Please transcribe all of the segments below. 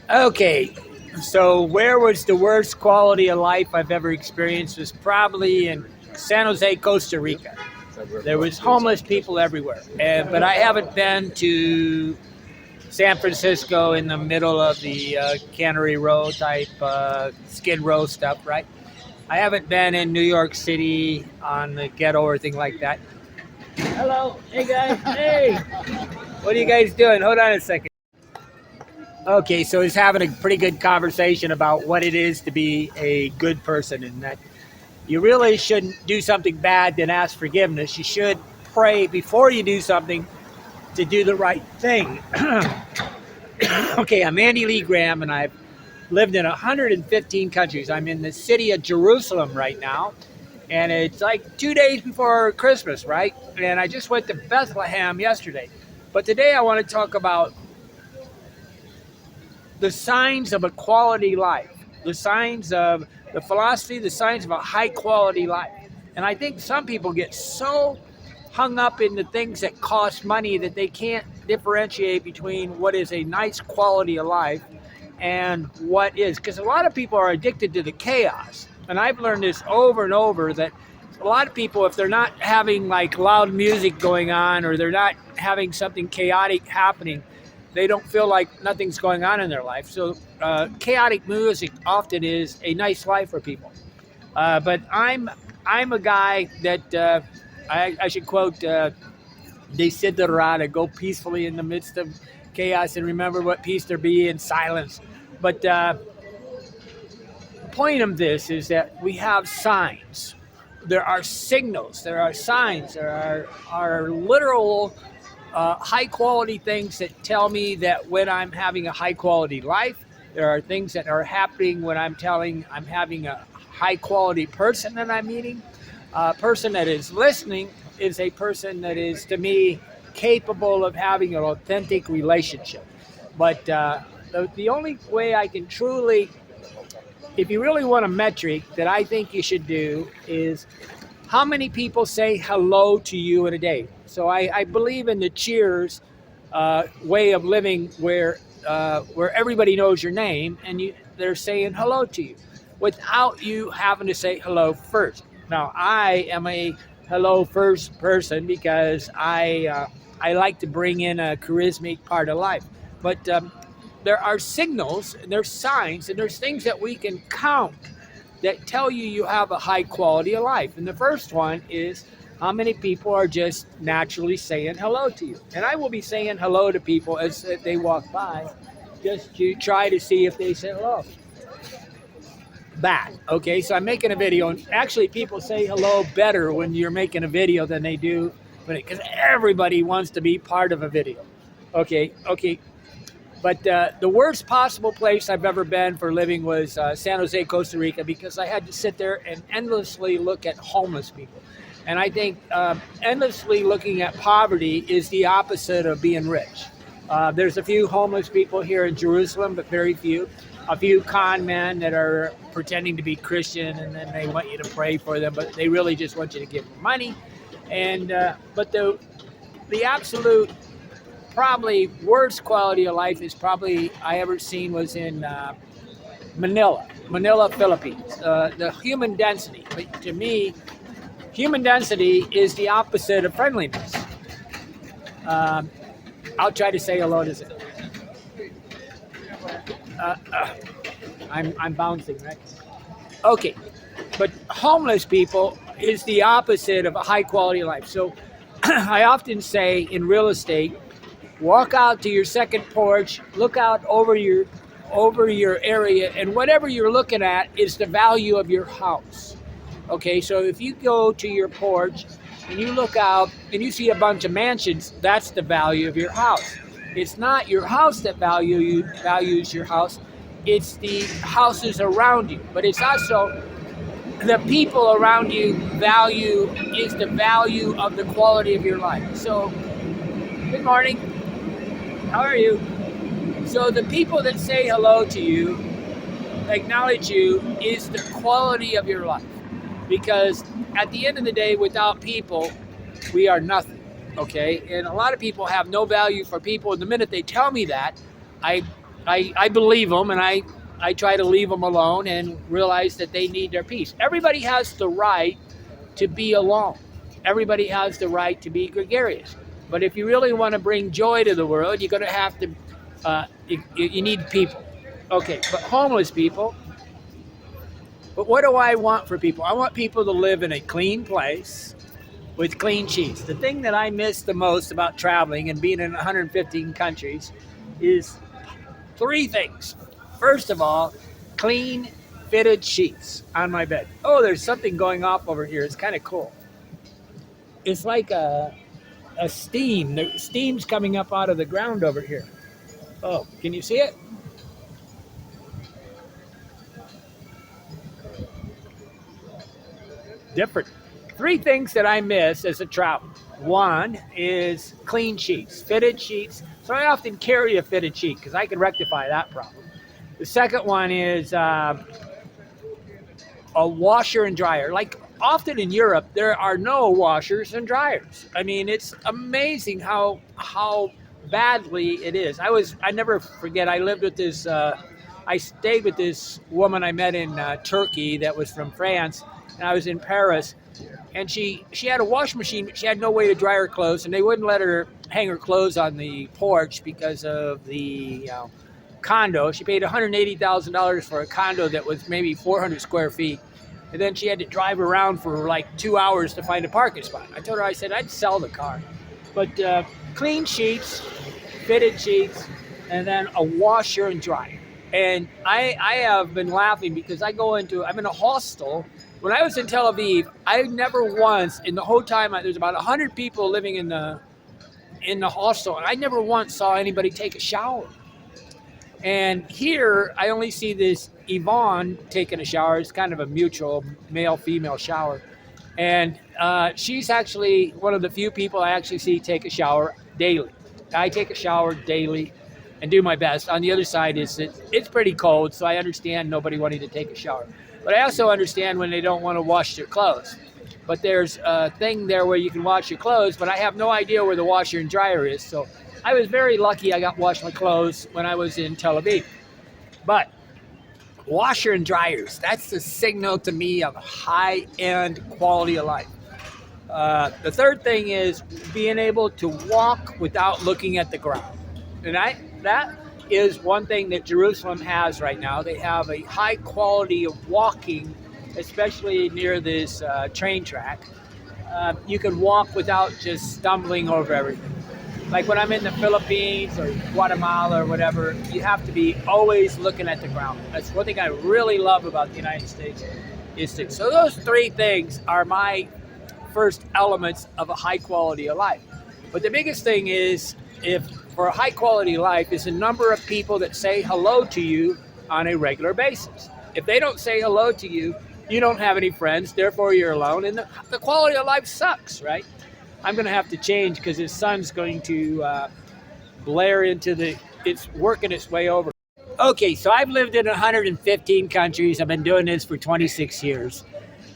Okay, so where was the worst quality of life I've ever experienced was probably in San Jose, Costa Rica. There was homeless people everywhere, but I haven't been to San Francisco in the middle of the Cannery Row type Skid Row stuff, right? I haven't been in New York City on the ghetto or anything like that. Hello, hey guys, hey, what are you guys doing? Hold on a second. Okay, so he's having a pretty good conversation about what it is to be a good person, and that you really shouldn't do something bad then ask forgiveness. You should pray before you do something to do the right thing. Okay, I'm Andy Lee Graham, and I've lived in 115 countries. I'm in the city of Jerusalem right now, and it's like 2 days before Christmas, right? And I just went to Bethlehem yesterday. But today I want to talk about the signs of a quality life, the signs of the philosophy, the signs of a high quality life. And I think some people get so hung up in the things that cost money that they can't differentiate between what is a nice quality of life and what is. Because a lot of people are addicted to the chaos. And I've learned this over and over that a lot of people, if they're not having like loud music going on or they're not having something chaotic happening, they don't feel like nothing's going on in their life. So chaotic music often is a nice life for people. But I'm a guy that I should quote Desiderata, go peacefully in the midst of chaos and remember what peace there be in silence. But the point of this is that we have signs. There are signals. There are signs. There are literal high quality things that tell me that when I'm having a high quality life. There are things that are happening when I'm having a high quality person that I'm meeting. A person that is listening is a person that is, to me, capable of having an authentic relationship. But the only way I can truly, if you really want a metric that I think you should do is how many people say hello to you in a day. So I believe in the Cheers way of living where everybody knows your name and they're saying hello to you without you having to say hello first. Now, I am a hello first person because I like to bring in a charismatic part of life. But there are signals and there's signs and there's things that we can count that tell you you have a high quality of life. And the first one is how many people are just naturally saying hello to you. And I will be saying hello to people as they walk by just to try to see if they say hello back. Okay, so I'm making a video, and actually people say hello better when you're making a video than they do because everybody wants to be part of a video. Okay. But the worst possible place I've ever been for living was San Jose, Costa Rica, because I had to sit there and endlessly look at homeless people. And I think endlessly looking at poverty is the opposite of being rich. There's a few homeless people here in Jerusalem, but very few. A few con men that are pretending to be Christian, and then they want you to pray for them, but they really just want you to give them money. And but the absolute probably worst quality of life is probably I ever seen was in Manila, Philippines. The human density, but to me, human density is the opposite of friendliness. I'll try to say hello to them. I'm bouncing, right? Okay, but homeless people is the opposite of a high quality life. So I often say in real estate, walk out to your second porch, look out over your area, and whatever you're looking at is the value of your house. Okay, so if you go to your porch and you look out and you see a bunch of mansions, that's the value of your house. It's not your house that values your house. It's the houses around you, but it's also the people around you is the value of the quality of your life. So, good morning. How are you? So the people that say hello to you, acknowledge you, is the quality of your life. Because at the end of the day, without people, we are nothing. Okay? And a lot of people have no value for people. And the minute they tell me that, I I believe them, and I try to leave them alone and realize that they need their peace. Everybody has the right to be alone. Everybody has the right to be gregarious. But if you really want to bring joy to the world, you're going to have to, you need people. Okay, but homeless people, but what do I want for people? I want people to live in a clean place with clean sheets. The thing that I miss the most about traveling and being in 115 countries is three things. First of all, clean, fitted sheets on my bed. Oh, there's something going off over here. It's kind of cool. It's like a steam. The steam's coming up out of the ground over here. Oh, can you see it? Different. Three things that I miss as a traveler. One is clean sheets, fitted sheets. So I often carry a fitted sheet because I can rectify that problem. The second one is a washer and dryer. Like often in Europe, there are no washers and dryers. I mean, it's amazing how badly it is. I never forget. I lived with this. I stayed with this woman I met in Turkey that was from France, and I was in Paris. And she had a washing machine, but she had no way to dry her clothes, and they wouldn't let her hang her clothes on the porch because of the condo. She paid $180,000 for a condo that was maybe 400 square feet. And then she had to drive around for like 2 hours to find a parking spot. I told her, I said, I'd sell the car. But clean sheets, fitted sheets, and then a washer and dryer. And I have been laughing because I'm in a hostel. When I was in Tel Aviv, I never once, in the whole time, there's about 100 people living in the hostel, and I never once saw anybody take a shower. And here, I only see this Yvonne taking a shower. It's kind of a mutual male-female shower. And she's actually one of the few people I actually see take a shower daily. I take a shower daily and do my best. On the other side, it's pretty cold, so I understand nobody wanting to take a shower. But I also understand when they don't want to wash their clothes. But there's a thing there where you can wash your clothes, but I have no idea where the washer and dryer is. So I was very lucky I got washed my clothes when I was in Tel Aviv. But washer and dryers, that's the signal to me of high-end quality of life. The third thing is being able to walk without looking at the ground. And that is one thing that Jerusalem has right now. They have a high quality of walking, especially near this train track. You can walk without just stumbling over everything. Like when I'm in the Philippines or Guatemala or whatever, you have to be always looking at the ground. That's one thing I really love about the United States. So those three things are my first elements of a high quality of life. But the biggest thing is, for a high quality life, is the number of people that say hello to you on a regular basis. If they don't say hello to you, you don't have any friends, therefore you're alone, and the quality of life sucks, right? I'm going to have to change because his son's going to blare into it's working its way over. Okay, so I've lived in 115 countries. I've been doing this for 26 years,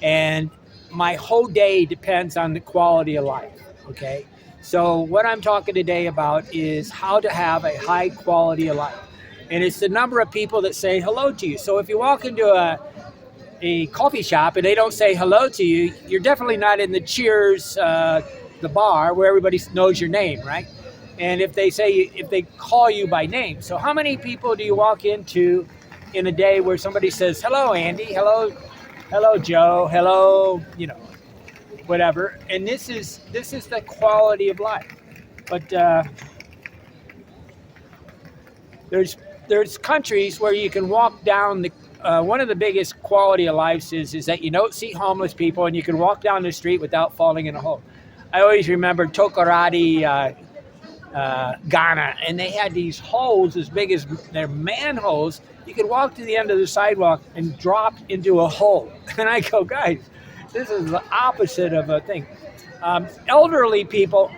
and my whole day depends on the quality of life, okay? So what I'm talking today about is how to have a high quality of life. And it's the number of people that say hello to you. So if you walk into a coffee shop and they don't say hello to you, you're definitely not in the Cheers, the bar where everybody knows your name, right? And if they call you by name. So how many people do you walk into in a day where somebody says, hello, Andy, hello, Joe, hello, whatever. And this is the quality of life. But there's countries where you can walk down one of the biggest quality of life is that you don't see homeless people and you can walk down the street without falling in a hole. I always remember Tokoradi, Ghana, and they had these holes as big as their manholes. You could walk to the end of the sidewalk and drop into a hole. And I go, guys, this is the opposite of a thing. Elderly people,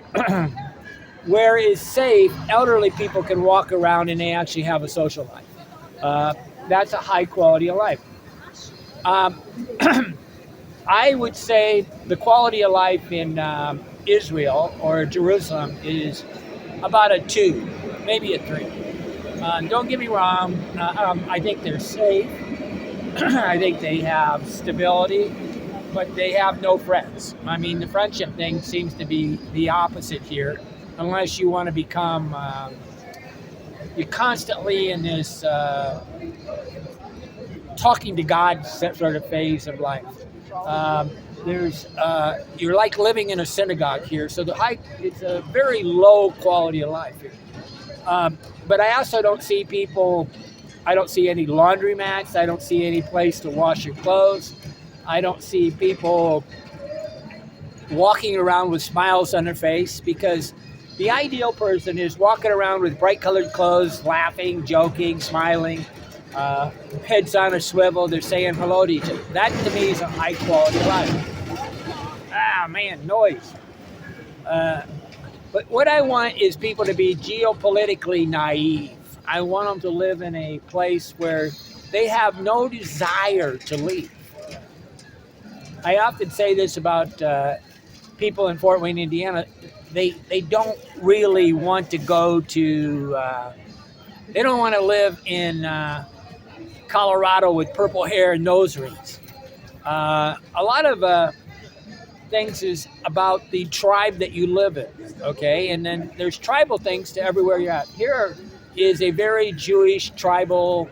where it's safe, elderly people can walk around and they actually have a social life. That's a high quality of life. I would say the quality of life in Israel or Jerusalem is about a 2, maybe a 3. Don't get me wrong. I think they're safe. I think they have stability, but they have no friends. I mean, the friendship thing seems to be the opposite here, unless you want to become. You're constantly in this talking to God sort of phase of life. There's you're like living in a synagogue here, so it's a very low quality of life here. But I also don't see people. I don't see any laundromats. I don't see any place to wash your clothes. I don't see people walking around with smiles on their face, because the ideal person is walking around with bright colored clothes, laughing, joking, smiling, heads on a swivel. They're saying hello to each other. That to me is a high quality life. Ah, man, noise. But what I want is people to be geopolitically naive. I want them to live in a place where they have no desire to leave. I often say this about people in Fort Wayne, Indiana. They don't really want to go to, they don't want to live in Colorado with purple hair and nose rings. A lot of things is about the tribe that you live in, okay? And then there's tribal things to everywhere you're at. Here is a very Jewish tribal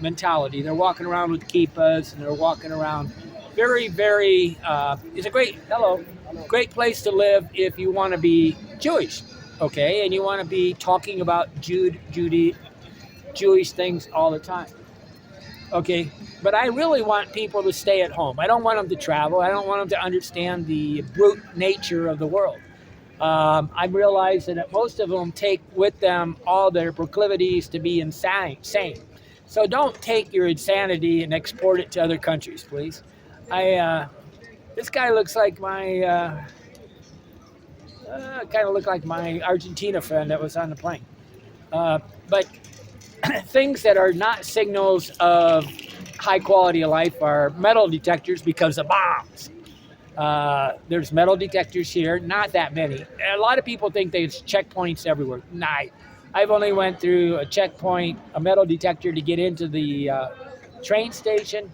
mentality. They're walking around with kippahs, and they're walking around very, very, it's a great place to live if you want to be Jewish, okay? And you want to be talking about Jewish things all the time, okay? But I really want people to stay at home. I don't want them to travel. I don't want them to understand the brute nature of the world. I realize that most of them take with them all their proclivities to be insane. So don't take your insanity and export it to other countries, please. This guy looks like my, kind of looked like my Argentina friend that was on the plane. But things that are not signals of high quality of life are metal detectors because of bombs. There's metal detectors here, not that many. A lot of people think there's checkpoints everywhere. Nah, I've only went through a checkpoint, a metal detector to get into the train station.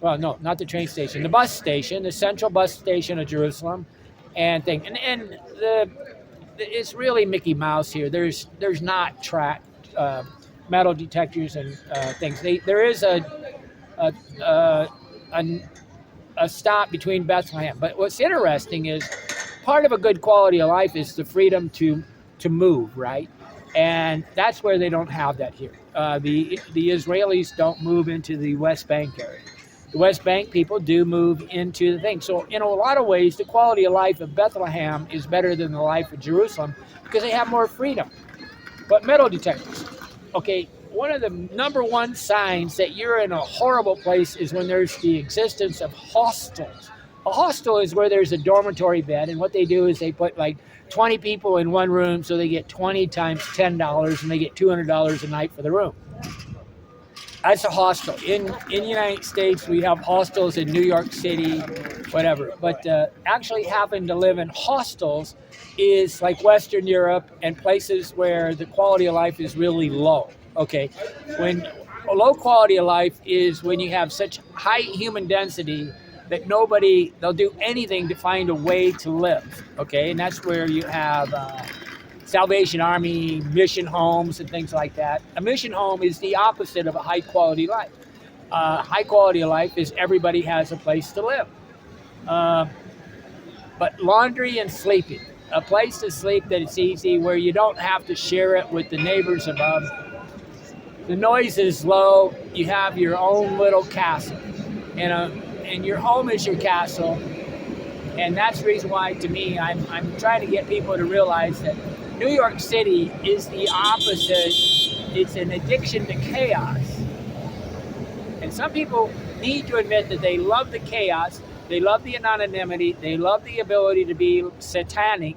Well, no, not the train station, the bus station, the central bus station of Jerusalem, and thing. And it's really Mickey Mouse here. There's not metal detectors and things. There is a stop between Bethlehem. But what's interesting is part of a good quality of life is the freedom to move, right? And that's where they don't have that here. The Israelis don't move into the West Bank area. The West Bank people do move into the thing. So in a lot of ways, the quality of life of Bethlehem is better than the life of Jerusalem because they have more freedom. But metal detectors, okay, one of the number one signs that you're in a horrible place is when there's the existence of hostels. A hostel is where there's a dormitory bed, and what they do is they put like 20 people in one room, so they get 20 times $10, and they get $200 a night for the room. That's a hostel. In the United States, we have hostels in New York City, whatever. But actually having to live in hostels is like Western Europe and places where the quality of life is really low. Okay, when a low quality of life is when you have such high human density that they'll do anything to find a way to live. Okay, and that's where you have Salvation Army, mission homes, and things like that. A mission home is the opposite of a high quality life. High quality of life is everybody has a place to live. But laundry and sleeping, a place to sleep that it's easy, where you don't have to share it with the neighbors above. The noise is low. You have your own little castle, and your home is your castle. And that's the reason why, to me, I'm trying to get people to realize that New York City is the opposite. It's an addiction to chaos. And some people need to admit that they love the chaos, they love the anonymity, they love the ability to be satanic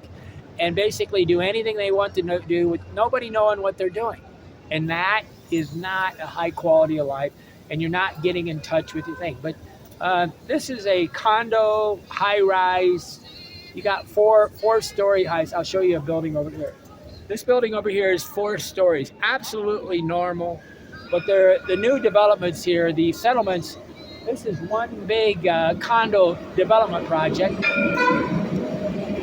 and basically do anything they want to do with nobody knowing what they're doing. And that is not a high quality of life, and you're not getting in touch with your thing. But this is a condo, high rise. You got four-story highs. I'll show you a building over there. This building over here is 4 stories, absolutely normal. But the new developments here, the settlements, this is one big condo development project.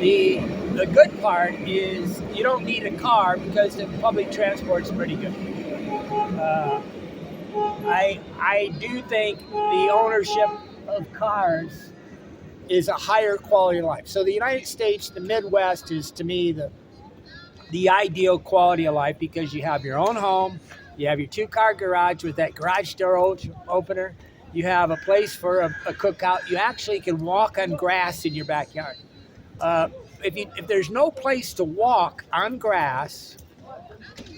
The the good part is you don't need a car because the public transport's pretty good. Uh, I do think the ownership of cars is a higher quality of life. So the United States, the Midwest is to me the ideal quality of life because you have your own home, you have your 2-car garage with that garage door opener, you have a place for a cookout, you actually can walk on grass in your backyard. Uh, if there's no place to walk on grass,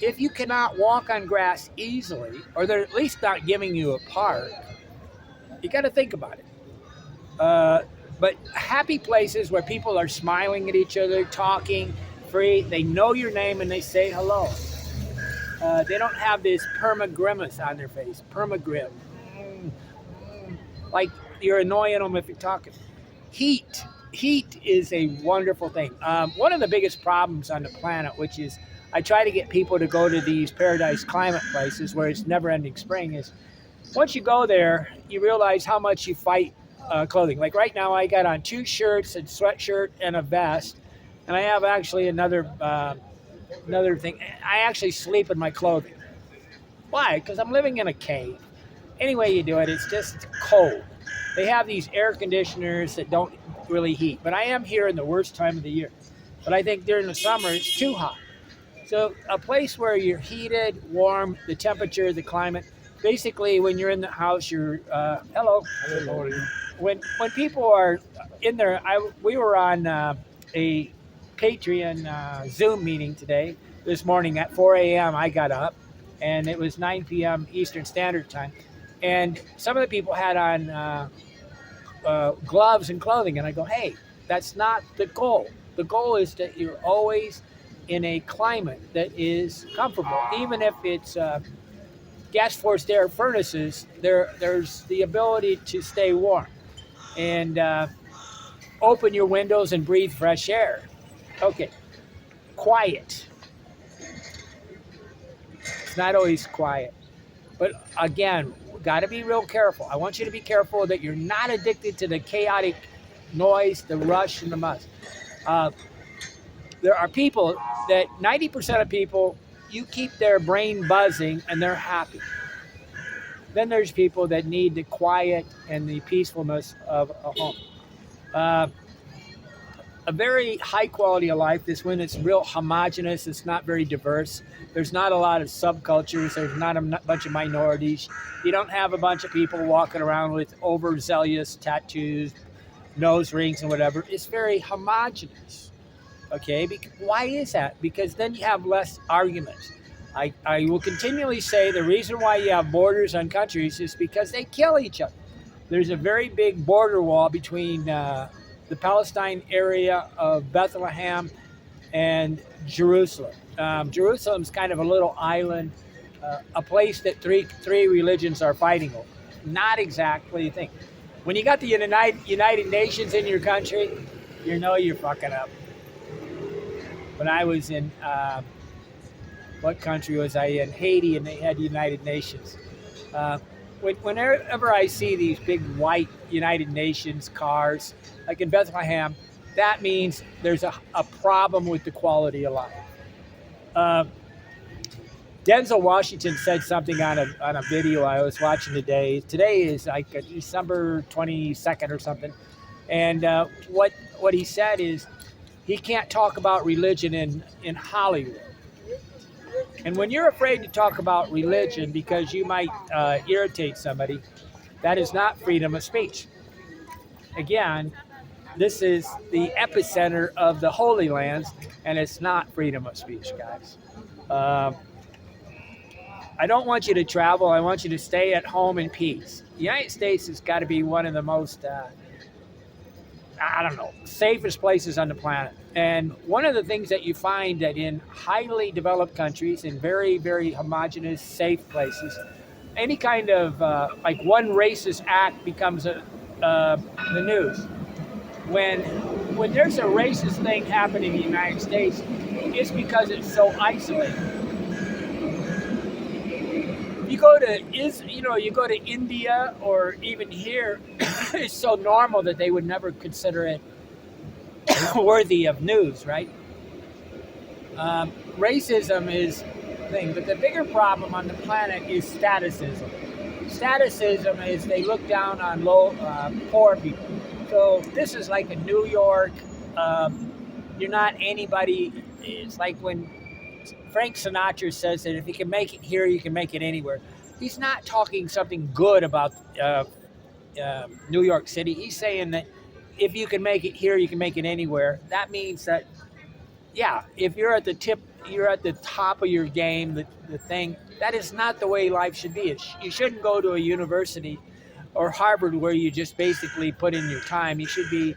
if you cannot walk on grass easily, or they're at least not giving you a park, you got to think about it. Uh, but happy places where people are smiling at each other, talking free, they know your name and they say hello. They don't have this perma grimace on their face, permagrim. Like you're annoying them if you're talking. Heat is a wonderful thing. One of the biggest problems on the planet, which is I try to get people to go to these paradise climate places where it's never-ending spring, is once you go there, you realize how much you fight clothing. Like right now, I got on 2 shirts, a sweatshirt, and a vest, and I have actually another thing. I actually sleep in my clothing. Why? Because I'm living in a cave. Any way you do it, it's just cold. They have these air conditioners that don't really heat, but I am here in the worst time of the year. But I think during the summer, it's too hot. So a place where you're heated, warm, the temperature, the climate. Basically, when you're in the house, you're hello. When people are in there, we were on a Patreon Zoom meeting today. This morning at 4 a.m. I got up, and it was 9 p.m. Eastern Standard Time, and some of the people had on gloves and clothing, and I go, hey, that's not the goal. The goal is that you're always in a climate that is comfortable, even if it's gas forced air furnaces. There's the ability to stay warm and open your windows and breathe fresh air. Okay, quiet. It's not always quiet, but again, got to be real careful. I want you to be careful that you're not addicted to the chaotic noise, the rush, and the buzz. There are people that 90% of people, you keep their brain buzzing and they're happy. Then there's people that need the quiet and the peacefulness of a home. A very high quality of life is when it's real homogenous, it's not very diverse. There's not a lot of subcultures, there's not a bunch of minorities. You don't have a bunch of people walking around with overzealous tattoos, nose rings and whatever. It's very homogenous. Okay, why is that? Because then you have less arguments. I will continually say the reason why you have borders on countries is because they kill each other. There's a very big border wall between the Palestine area of Bethlehem and Jerusalem. Jerusalem's kind of a little island, a place that three religions are fighting over. Not exactly a thing. When you got the United Nations in your country, you know you're fucking up. When I was in, what country was I in? Haiti, and they had the United Nations. Whenever I see these big white United Nations cars, like in Bethlehem, that means there's a problem with the quality of life. Denzel Washington said something on a video I was watching today. Today is like December 22nd or something. And what he said is he can't talk about religion in Hollywood. And when you're afraid to talk about religion because you might irritate somebody, that is not freedom of speech. Again, this is the epicenter of the Holy Lands, and it's not freedom of speech, guys. I don't want you to travel. I want you to stay at home in peace. The United States has got to be one of the most, safest places on the planet. And one of the things that you find that in highly developed countries, in very, very homogenous, safe places, any kind of like one racist act becomes the news. When there's a racist thing happening in the United States, is because it's so isolated. You go to you go to India or even here, it's so normal that they would never consider it worthy of news, right? Racism is a thing, but the bigger problem on the planet is statusism. Statusism is they look down on poor people. So this is like a New York. You're not anybody. It's like when Frank Sinatra says that if you can make it here, you can make it anywhere. He's not talking something good about New York City. He's saying that if you can make it here, you can make it anywhere. That means that, yeah, if you're at the top of your game, the thing, that is not the way life should be. You shouldn't go to a university or Harvard where you just basically put in your time. You should be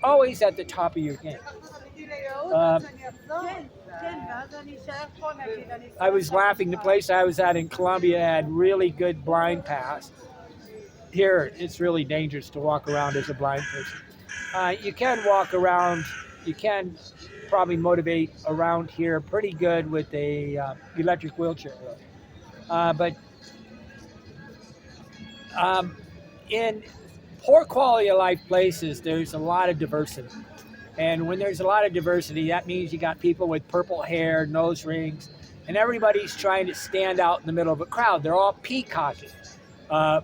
always at the top of your game. I was laughing. The place I was at in Colombia had really good blind paths. Here, it's really dangerous to walk around as a blind person. You can walk around. You can probably motivate around here pretty good with a electric wheelchair. But in poor quality of life places, there's a lot of diversity. And when there's a lot of diversity, that means you got people with purple hair, nose rings, and everybody's trying to stand out in the middle of a crowd. They're all peacocking.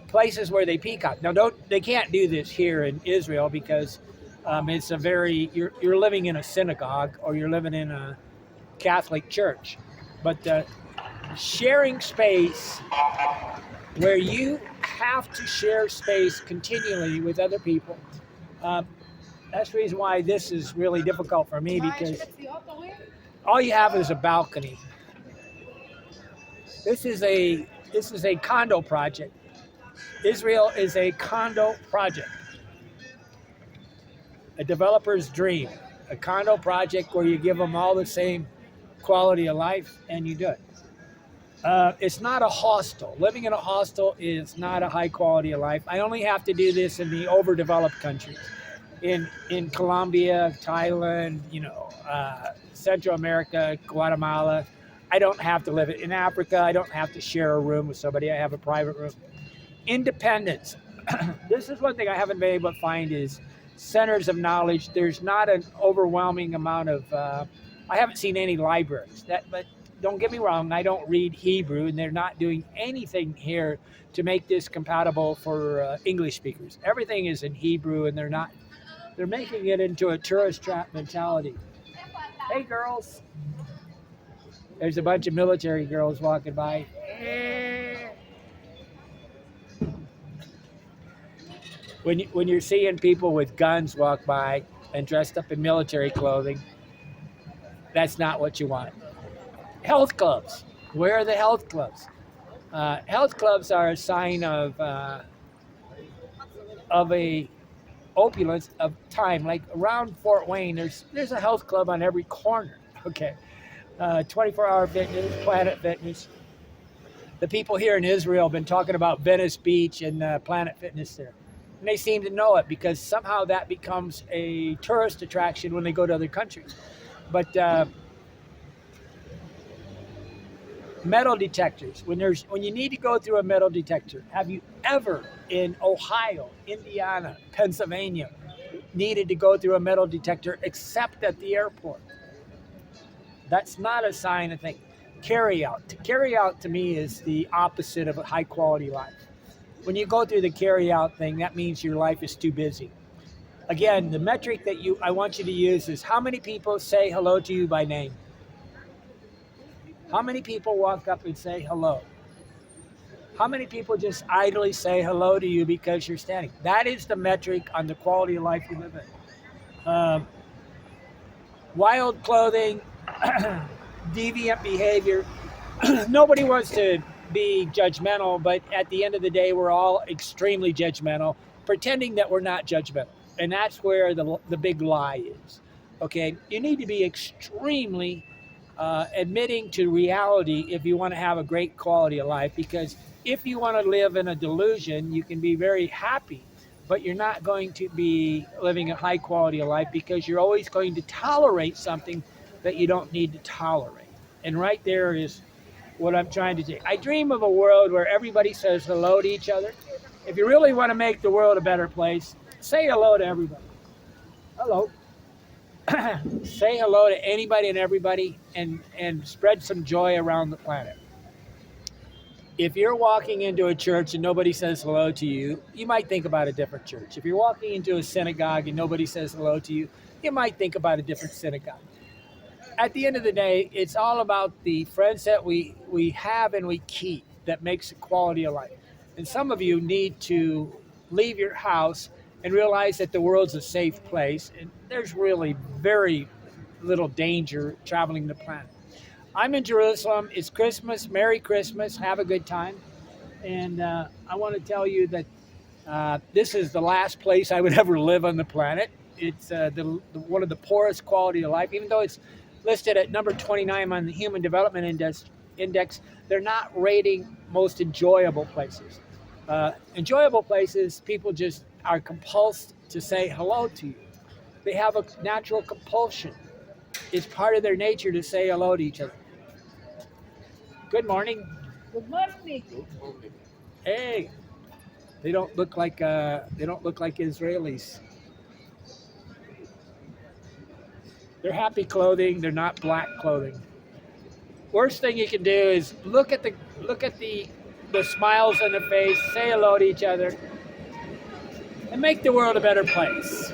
Places where they peacock. Now, they can't do this here in Israel because it's you're living in a synagogue or you're living in a Catholic church. But sharing space where you have to share space continually with other people, that's the reason why this is really difficult for me, because all you have is a balcony. This is a condo project. Israel is a condo project. A developer's dream. A condo project where you give them all the same quality of life and you do it. It's not a hostel. Living in a hostel is not a high quality of life. I only have to do this in the overdeveloped countries. In Colombia, Thailand, Central America, Guatemala. I don't have to live it. In Africa, I don't have to share a room with somebody. I have a private room. Independence. This is one thing I haven't been able to find is centers of knowledge. There's not an overwhelming amount of, I haven't seen any libraries. But don't get me wrong, I don't read Hebrew, and they're not doing anything here to make this compatible for English speakers. Everything is in Hebrew, and they're making it into a tourist trap mentality. Hey, girls. There's a bunch of military girls walking by. When you're seeing people with guns walk by and dressed up in military clothing, that's not what you want. Health clubs. Where are the health clubs? Health clubs are a sign of a opulence of time. Like around Fort Wayne, there's a health club on every corner. Okay, 24-hour fitness, Planet Fitness. The people here in Israel have been talking about Venice Beach and Planet Fitness there. And they seem to know it because somehow that becomes a tourist attraction when they go to other countries. But metal detectors, when you need to go through a metal detector, have you ever in Ohio, Indiana, Pennsylvania needed to go through a metal detector except at the airport? That's not a sign of thing. Carry out. Carry out to me is the opposite of a high quality life. When you go through the carry out thing, that means your life is too busy. Again, the metric that I want you to use is how many people say hello to you by name? How many people walk up and say hello? How many people just idly say hello to you because you're standing? That is the metric on the quality of life you live in. Wild clothing, deviant behavior. Nobody wants to be judgmental, but at the end of the day, we're all extremely judgmental, pretending that we're not judgmental. And that's where the big lie is. Okay, you need to be extremely admitting to reality if you want to have a great quality of life, because if you want to live in a delusion, you can be very happy, but you're not going to be living a high quality of life because you're always going to tolerate something that you don't need to tolerate. And right there is what I'm trying to do. I dream of a world where everybody says hello to each other. If you really want to make the world a better place, say hello to everybody. Hello. Say hello to anybody and everybody, and spread some joy around the planet. If you're walking into a church and nobody says hello to you, you might think about a different church. If you're walking into a synagogue and nobody says hello to you, you might think about a different synagogue. At the end of the day, it's all about the friends that we have and we keep that makes a quality of life. And some of you need to leave your house and realize that the world's a safe place, and there's really very little danger traveling the planet. I'm in Jerusalem. It's Christmas. Merry Christmas. Have a good time. And I want to tell you that this is the last place I would ever live on the planet. It's one of the poorest quality of life, even though it's listed at number 29 on the Human Development Index. They're not rating most enjoyable places. Enjoyable places, people just are compulsed to say hello to you. They have a natural compulsion. It's part of their nature to say hello to each other. Good morning. Good morning. Hey, they don't look like Israelis. They're happy clothing. They're not black clothing. Worst thing you can do is look at the smiles on the face, say hello to each other, and make the world a better place.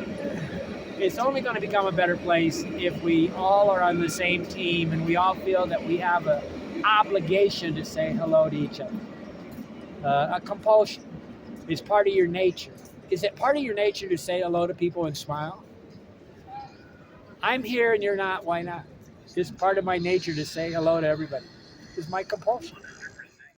It's only going to become a better place if we all are on the same team and we all feel that we have an obligation to say hello to each other. A compulsion is part of your nature. Is it part of your nature to say hello to people and smile? I'm here and you're not. Why not? It's part of my nature to say hello to everybody. It's my compulsion.